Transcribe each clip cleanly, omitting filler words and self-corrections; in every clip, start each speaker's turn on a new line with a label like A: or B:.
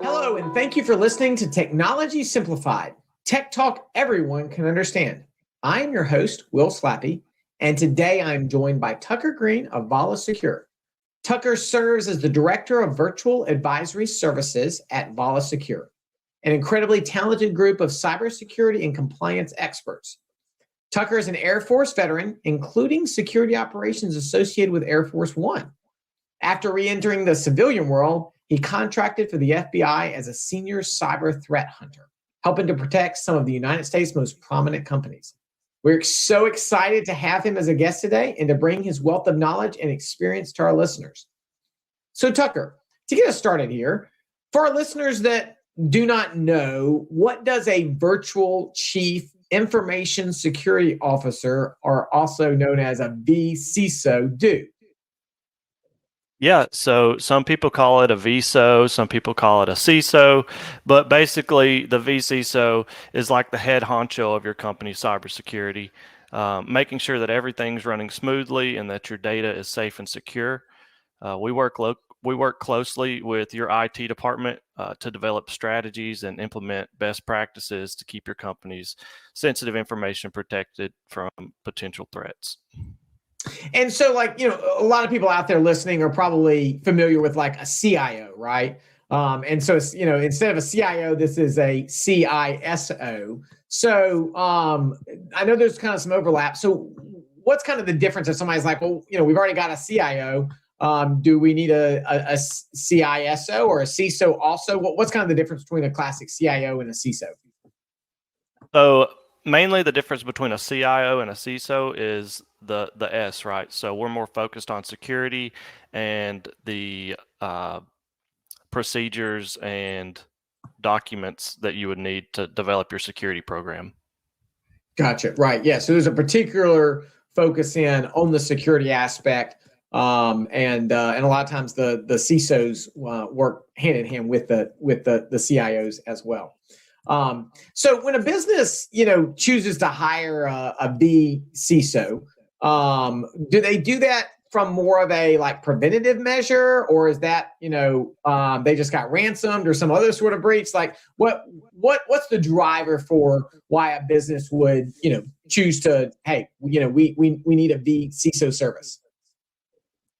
A: Hello, and thank you for listening to Technology Simplified, tech talk everyone can understand. I am your host, Will Slappey, and today I'm joined by Tucker Green of Vala Secure. Tucker serves as the Director of Virtual Advisory Services at Vala Secure, an incredibly talented group of cybersecurity and compliance experts. Tucker is an Air Force veteran, including security operations associated with Air Force One. After re-entering the civilian world, he contracted for the FBI as a senior cyber threat hunter, helping to protect some of the United States' most prominent companies. We're so excited to have him as a guest today and to bring his wealth of knowledge and experience to our listeners. So, Tucker, to get us started here, for our listeners that do not know, what does a virtual chief information security officer, or also known as a vCISO, do?
B: Yeah, so some people call it a vCISO, some people call it a CISO, but basically the vCISO is like the head honcho of your company's cybersecurity, making sure that everything's running smoothly and that your data is safe and secure. We work closely with your IT department to develop strategies and implement best practices to keep your company's sensitive information protected from potential threats.
A: And so, a lot of people out there listening are probably familiar with like a CIO, right? And so, instead of a CIO, this is a CISO. So I know there's kind of some overlap. So what's kind of the difference if somebody's like, well, we've already got a CIO. Do we need a CISO or a CISO also? What's kind of the difference between a classic CIO and a CISO?
B: So mainly the difference between a CIO and a CISO is the S, right? So we're more focused on security and the procedures and documents that you would need to develop your security program.
A: Gotcha. Right. Yeah. So there's a particular focus in on the security aspect, and a lot of times the CISOs work hand in hand with the CIOs as well. So when a business chooses to hire a vCISO, do they do that from more of a like preventative measure, or is that they just got ransomed or some other sort of breach? Like what's the driver for why a business would choose to, hey, we need a vCISO service?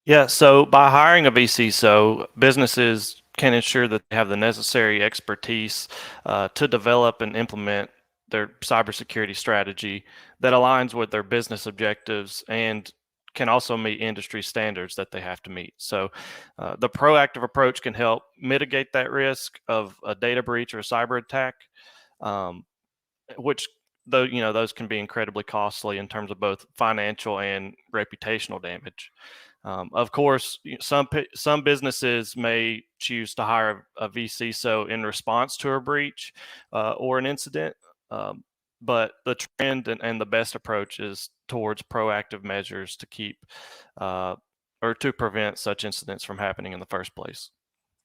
B: Yeah, so by hiring a vCISO, businesses can ensure that they have the necessary expertise to develop and implement their cybersecurity strategy that aligns with their business objectives and can also meet industry standards that they have to meet. So the proactive approach can help mitigate that risk of a data breach or a cyber attack, which though those can be incredibly costly in terms of both financial and reputational damage. Of course, some businesses may choose to hire a vCISO in response to a breach or an incident, but the trend and the best approach is towards proactive measures to keep or to prevent such incidents from happening in the first place.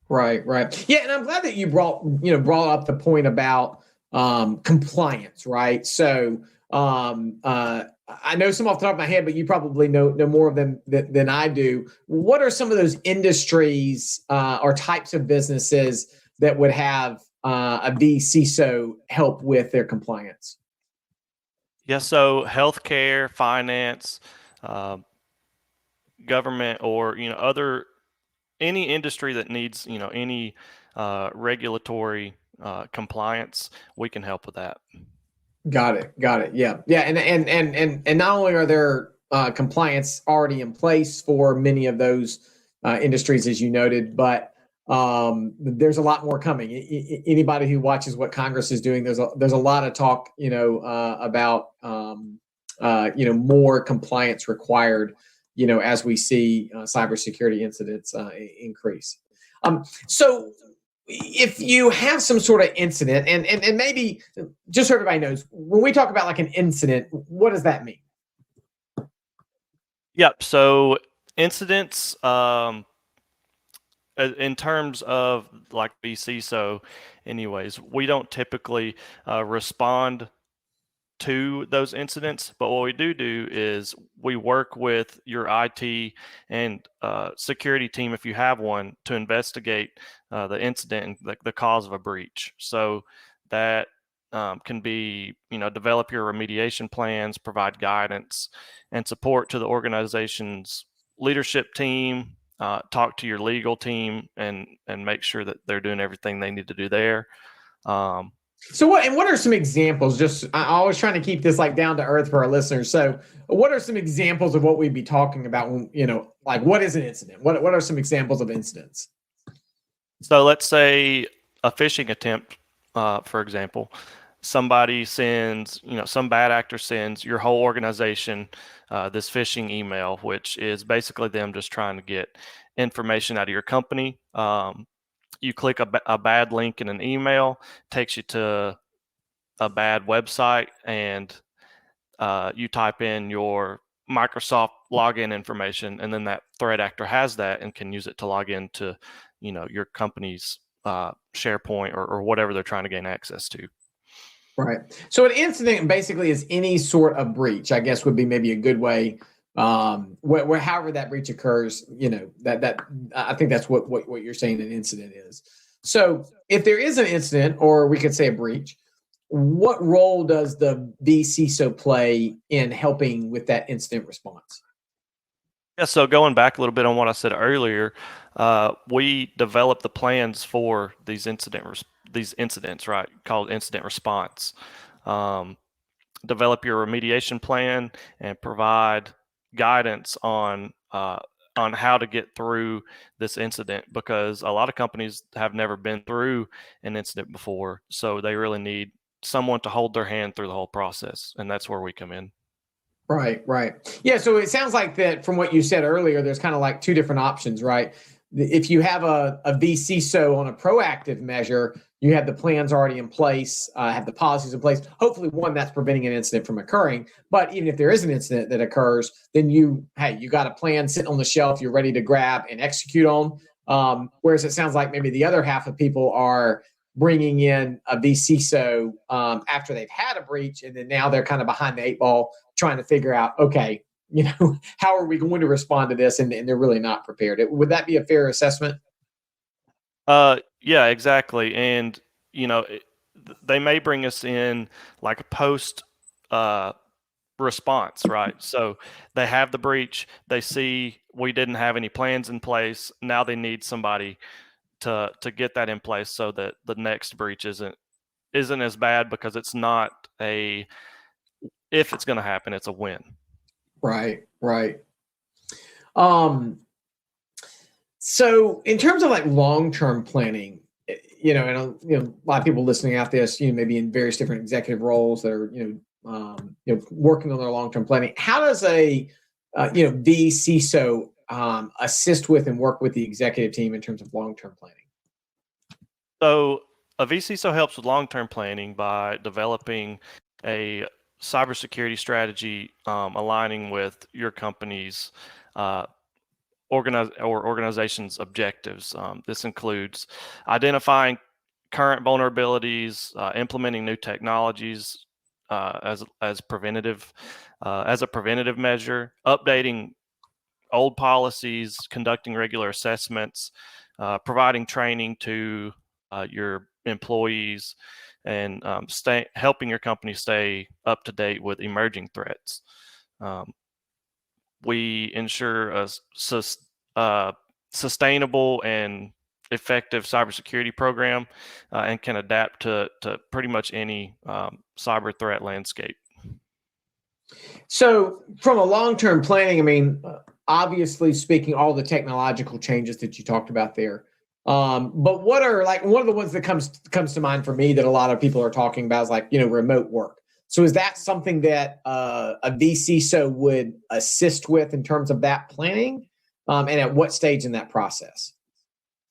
A: Right, right. Yeah, and I'm glad that you brought up the point about compliance, right? So I know some off the top of my head, but you probably know more of them than I do. What are some of those industries or types of businesses that would have a vCISO help with their compliance?
B: Yeah, so healthcare, finance, government, or any industry that needs any regulatory compliance, we can help with that.
A: Got it. Yeah. And not only are there compliance already in place for many of those industries, as you noted, but there's a lot more coming. Anybody who watches what Congress is doing, there's a lot of talk, about more compliance required, as we see cybersecurity incidents increase. So if you have some sort of incident, and maybe just so everybody knows, when we talk about like an incident, what does that mean?
B: Yep. So incidents, in terms of like vCISO, anyways, we don't typically respond to those incidents, but what we do is we work with your IT and security team, if you have one, to investigate the incident and the cause of a breach. So that can be, develop your remediation plans, provide guidance and support to the organization's leadership team, talk to your legal team, and make sure that they're doing everything they need to do there.
A: So what are some examples? Just I always trying to keep this like down to earth for our listeners. So what are some examples of what we'd be talking about when, like what is an incident? What are some examples of incidents?
B: So let's say a phishing attempt, for example. Somebody sends, some bad actor sends your whole organization this phishing email, which is basically them just trying to get information out of your company. You click a bad link in an email, takes you to a bad website, and you type in your Microsoft login information, and then that threat actor has that and can use it to log into, your company's SharePoint or whatever they're trying to gain access to.
A: Right. So an incident basically is any sort of breach, I guess would be maybe a good way. Where however that breach occurs, that I think that's what you're saying an incident is. So if there is an incident, or we could say a breach, what role does the vCISO play in helping with that incident response?
B: Yeah, so going back a little bit on what I said earlier, we develop the plans for these incidents, right? Called incident response. Develop your remediation plan and provide guidance on how to get through this incident, because a lot of companies have never been through an incident before, so they really need someone to hold their hand through the whole process, and that's where we come in.
A: Right. Yeah. So it sounds like that from what you said earlier, there's kind of like two different options, right? If you have a vCISO on a proactive measure, you have the plans already in place, have the policies in place. Hopefully, one that's preventing an incident from occurring. But even if there is an incident that occurs, then you got a plan sitting on the shelf, you're ready to grab and execute on. Whereas it sounds like maybe the other half of people are bringing in a vCISO after they've had a breach, and then now they're kind of behind the eight ball trying to figure out, okay, how are we going to respond to this? And they're really not prepared. Would that be a fair assessment?
B: Yeah, exactly. And, they may bring us in like a post response, right? So they have the breach, they see we didn't have any plans in place. Now they need somebody to get that in place so that the next breach isn't as bad, because it's not if it's going to happen, it's a win.
A: Right. So in terms of like long-term planning, and a lot of people listening out this, maybe in various different executive roles that are, working on their long-term planning. How does a, vCISO assist with and work with the executive team in terms of long-term planning?
B: So a vCISO helps with long-term planning by developing a cybersecurity strategy, aligning with your company's organization's objectives. This includes identifying current vulnerabilities, implementing new technologies as a preventative measure, updating old policies, conducting regular assessments, providing training to your employees, and helping your company stay up to date with emerging threats. We ensure a sustainable and effective cybersecurity program and can adapt to pretty much any cyber threat landscape.
A: So from a long-term planning, I mean, obviously speaking, all the technological changes that you talked about there. But what are like one of the ones that comes to mind for me that a lot of people are talking about is like, remote work. So is that something that a vCISO would assist with in terms of that planning? And at what stage in that process?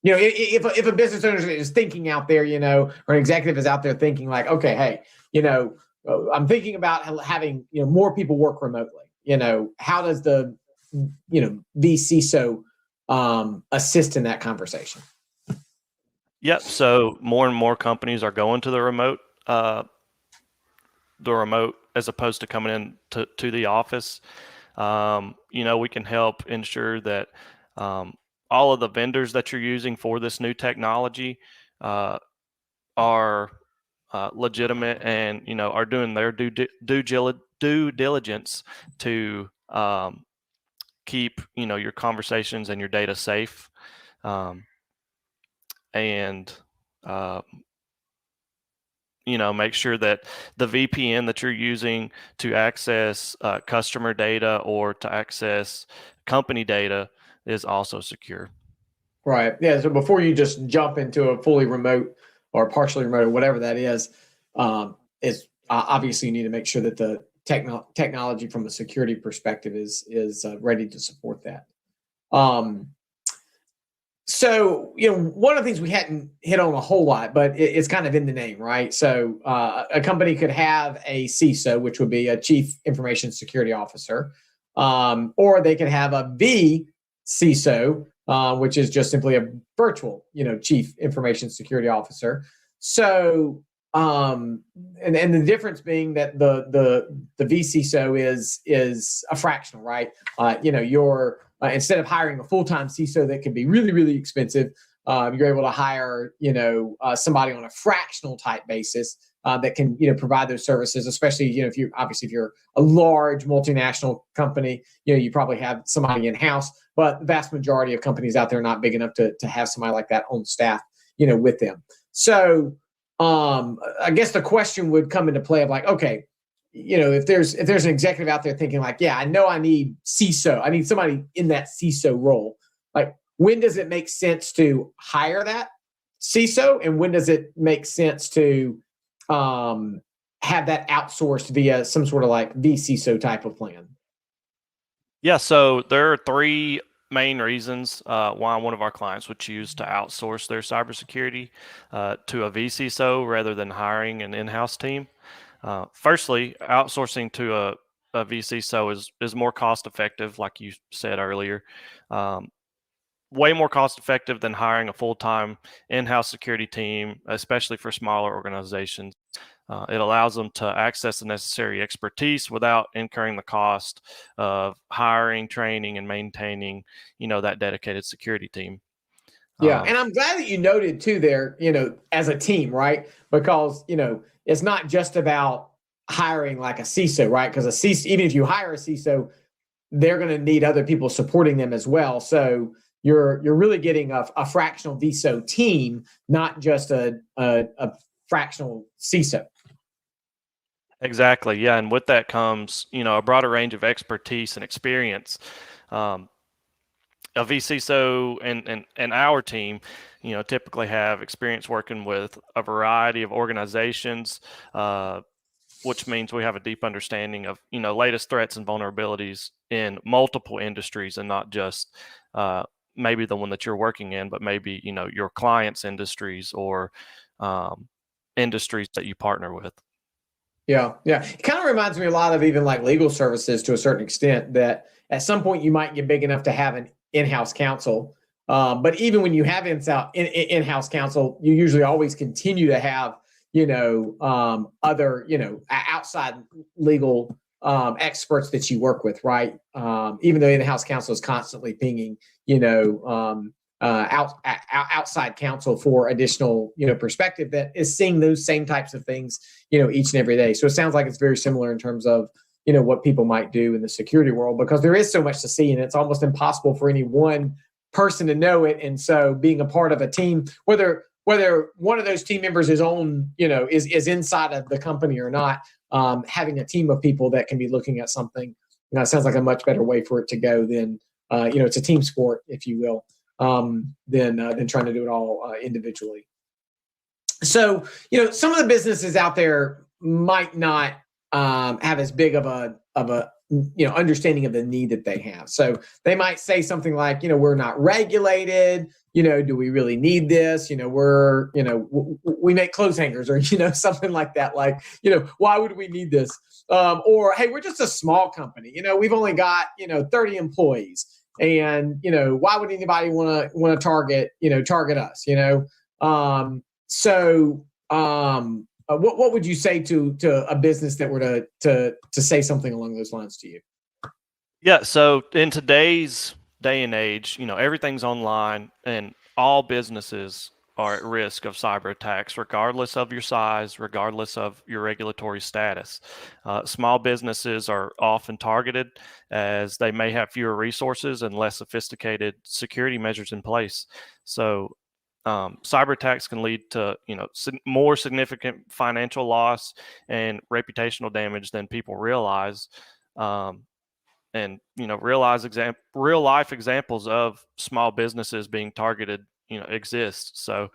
A: If a business owner is thinking out there, or an executive is out there thinking like, okay, hey, I'm thinking about having, more people work remotely. How does the, vCISO assist in that conversation?
B: Yep. So more and more companies are going to the remote as opposed to coming in to the office. We can help ensure that all of the vendors that you're using for this new technology are legitimate and are doing their due diligence to keep your conversations and your data safe, and make sure that the VPN that you're using to access customer data or to access company data is also secure.
A: Right. Yeah. So before you just jump into a fully remote or partially remote or whatever that is obviously you need to make sure that the technology from a security perspective is ready to support that. So, one of the things we hadn't hit on a whole lot, but it's kind of in the name, right? So a company could have a CISO, which would be a Chief Information Security Officer, or they could have a vCISO, which is just simply a virtual, Chief Information Security Officer. So, and the difference being that the vCISO is a fractional, right? You're instead of hiring a full-time CISO that can be really, really expensive, you're able to hire, somebody on a fractional type basis that can, provide those services. Especially, if you're a large multinational company, you probably have somebody in-house. But the vast majority of companies out there are not big enough to have somebody like that on staff, with them. So I guess the question would come into play of like, okay, if there's an executive out there thinking like, yeah, I know I need CISO, I need somebody in that CISO role. Like, when does it make sense to hire that CISO, and when does it make sense to have that outsourced via some sort of like vCISO type of plan?
B: Yeah, so there are three main reasons why one of our clients would choose to outsource their cybersecurity to a vCISO rather than hiring an in-house team. Firstly, outsourcing to a vCISO is more cost effective, like you said earlier. Way more cost effective than hiring a full-time in-house security team, especially for smaller organizations. It allows them to access the necessary expertise without incurring the cost of hiring, training, and maintaining, that dedicated security team.
A: Yeah, and I'm glad that you noted too there, as a team, right? Because, it's not just about hiring like a CISO, right? Because a CISO, even if you hire a CISO, they're going to need other people supporting them as well. So you're really getting a fractional vCISO team, not just a fractional CISO.
B: Exactly. Yeah. And with that comes, a broader range of expertise and experience. A vCISO and our team, typically have experience working with a variety of organizations, which means we have a deep understanding of, latest threats and vulnerabilities in multiple industries, and not just maybe the one that you're working in, but maybe, your clients' industries or industries that you partner with.
A: Yeah. It kind of reminds me a lot of even like legal services to a certain extent, that at some point you might get big enough to have an in-house counsel. But even when you have in-house counsel, you usually always continue to have, other, outside legal experts that you work with, right? Even though in-house counsel is constantly pinging, outside counsel for additional, perspective that is seeing those same types of things, each and every day. So it sounds like it's very similar in terms of, what people might do in the security world, because there is so much to see, and it's almost impossible for any one person to know it. And so being a part of a team, whether one of those team members is is inside of the company or not, having a team of people that can be looking at something, sounds like a much better way for it to go than, it's a team sport, if you will, than trying to do it all individually. So, some of the businesses out there might not have as big of a understanding of the need that they have. So they might say something like, we're not regulated. Do we really need this? We make clothes hangers, or something like that. Like, why would we need this? Or hey, we're just a small company. We've only got 30 employees, and why would anybody want to target us? what would you say to a business that were to say something along those lines to you?
B: Yeah. So in today's day and age, everything's online, and all businesses are at risk of cyber attacks, regardless of your size, regardless of your regulatory status. Small businesses are often targeted as they may have fewer resources and less sophisticated security measures in place. So cyber attacks can lead to more significant financial loss and reputational damage than people realize. And real life examples of small businesses being targeted exist. So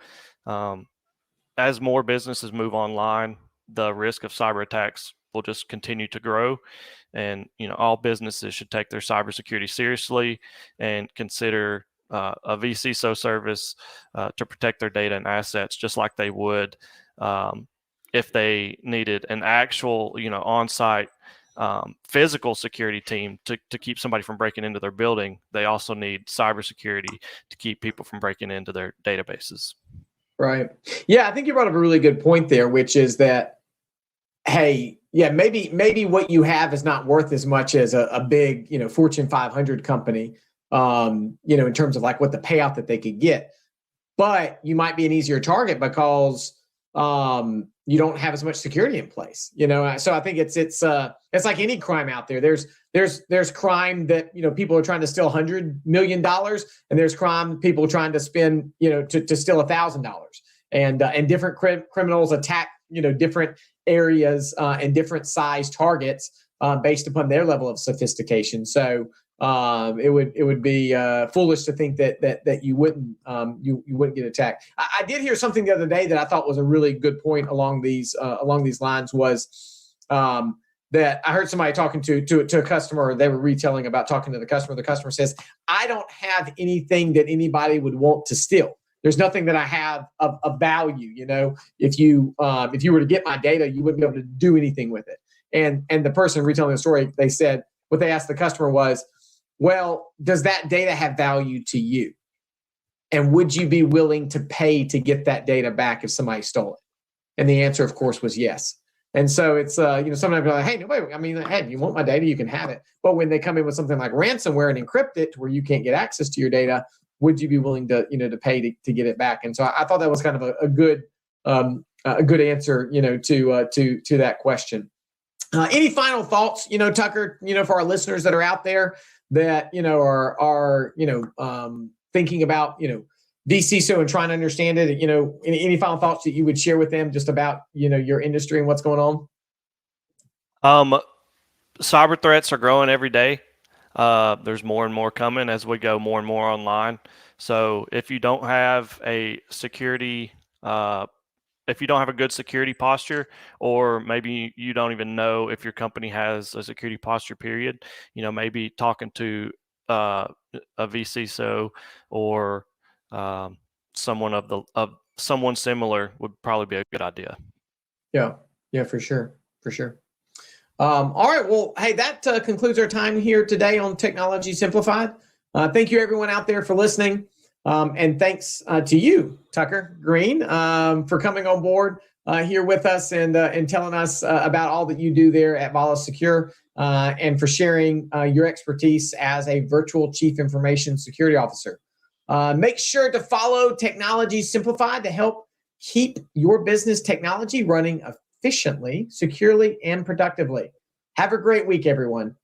B: as more businesses move online, the risk of cyber attacks will just continue to grow, and all businesses should take their cybersecurity seriously and consider a vCISO service to protect their data and assets, just like they would if they needed an actual on-site physical security team to keep somebody from breaking into their building. They also need cybersecurity to keep people from breaking into their databases.
A: Right. Yeah, I think you brought up a really good point there, which is that, hey, yeah, maybe what you have is not worth as much as a big, Fortune 500 company, in terms of like what the payout that they could get. But you might be an easier target because you don't have as much security in place, So I think it's like any crime out there. There's crime that people are trying to steal $100 million, and there's crime people trying to spend to steal $1,000, and different criminals attack different areas and different size targets based upon their level of sophistication. So it would be foolish to think that you wouldn't you wouldn't get attacked. I did hear something the other day that I thought was a really good point along these lines was that I heard somebody talking to a customer. They were retelling about talking to the customer. The customer says, "I don't have anything that anybody would want to steal. There's nothing that I have of value. If you were to get my data, you wouldn't be able to do anything with it." And the person retelling the story, they said, what they asked the customer was, well, does that data have value to you? And would you be willing to pay to get that data back if somebody stole it? And the answer, of course, was yes. And so it's, sometimes you're like, hey, nobody, hey, if you want my data, you can have it. But when they come in with something like ransomware and encrypt it to where you can't get access to your data, would you be willing to, to pay to get it back? And so I thought that was kind of a good answer, to that question. Any final thoughts, Tucker, for our listeners that are out there that, are thinking about, vCISO and trying to understand it, any final thoughts that you would share with them just about, your industry and what's going
B: on? Cyber threats are growing every day. There's more and more coming as we go more and more online. So if you don't have a security, if you don't have a good security posture, or maybe you don't even know if your company has a security posture period, maybe talking to a vCISO or someone of someone similar would probably be a good idea.
A: Yeah, for sure. All right. Well, hey, that concludes our time here today on Technology Simplified. Thank you, everyone out there, for listening. And thanks to you, Tucker Green, for coming on board here with us and telling us about all that you do there at Vala Secure, and for sharing your expertise as a virtual Chief Information Security Officer. Make sure to follow Technology Simplified to help keep your business technology running efficiently, securely, and productively. Have a great week, everyone.